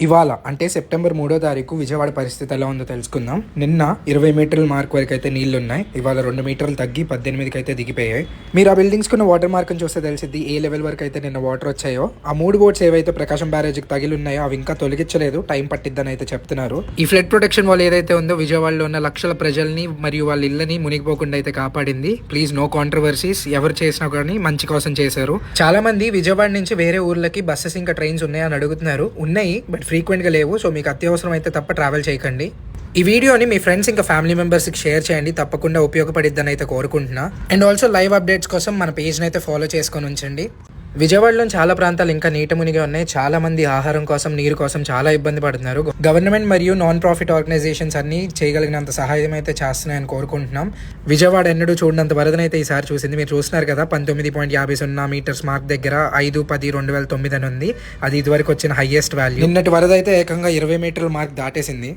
ఇవాళ అంటే సెప్టెంబర్ 3వ తారీఖు విజయవాడ పరిస్థితి ఎలా ఉందో తెలుసుకుందాం. నిన్న 20 మీటర్ల మార్క్ వరకు అయితే నీళ్లు ఉన్నాయి. ఇవాళ 2 మీటర్లు తగ్గి 18కి అయితే దిగిపోయాయి. మీరు ఆ బిల్డింగ్స్ కున్న వాటర్ మార్క్ చూస్తే తెలిసింది ఏ లెవెల్ వరకు అయితే నిన్న వాటర్ వచ్చాయో. ఆ 3 బోట్స్ ఏవైతే ప్రకాశం బ్యారేజ్కి తగిలి ఉన్నాయో అవి ఇంకా తొలగించలేదు, టైం పట్టిద్దని అయితే చెప్తున్నారు. ఈ ఫ్లడ్ ప్రొటెక్షన్ వాల్ ఏదైతే ఉందో విజయవాడలో ఉన్న లక్షల ప్రజల్ని మరియు వాళ్ళ ఇళ్ళని మునిగిపోకుండా అయితే కాపాడింది. ప్లీజ్ నో కాంట్రవర్సీస్, ఎవరు చేసినా కానీ మంచి కోసం చేశారు. చాలా మంది విజయవాడ నుంచి వేరే ఊర్లకి బస్సెస్ ఇంకా ట్రైన్స్ ఉన్నాయని అడుగుతున్నారు. ఉన్నాయి, బట్ ఫ్రీక్వెంట్గా లేవు. సో మీకు అత్యవసరం అయితే తప్ప ట్రావెల్ చేయకండి. ఈ వీడియోని మీ ఫ్రెండ్స్ ఇంకా ఫ్యామిలీ మెంబర్స్కి షేర్ చేయండి, తప్పకుండా ఉపయోగపడిద్దని అయితే కోరుకుంటున్నా. అండ్ ఆల్సో లైవ్ అప్డేట్స్ కోసం మన పేజ్ని అయితే ఫాలో చేసుకొని ఉంచండి. విజయవాడలో చాలా ప్రాంతాలు ఇంకా నీట మునిగా ఉన్నాయి. చాలా మంది ఆహారం కోసం, నీరు కోసం చాలా ఇబ్బంది పడుతున్నారు. గవర్నమెంట్ మరియు నాన్ ప్రాఫిట్ ఆర్గనైజేషన్స్ అన్ని చేయగలిగినంత సహాయం అయితే చేస్తున్నాయని కోరుకుంటున్నాం. విజయవాడ ఎన్నడూ చూడనంత వరదనైతే ఈసారి చూసింది. మీరు చూస్తున్నారు కదా, 19.50 మీటర్స్ మార్క్ దగ్గర 5/10/2009 అని ఉంది. అది ఇదివరకు వచ్చిన హైయెస్ట్ వాల్యూ. నిన్నటి వరద అయితే ఏకంగా 20 మీటర్ల మార్క్ దాటేసింది.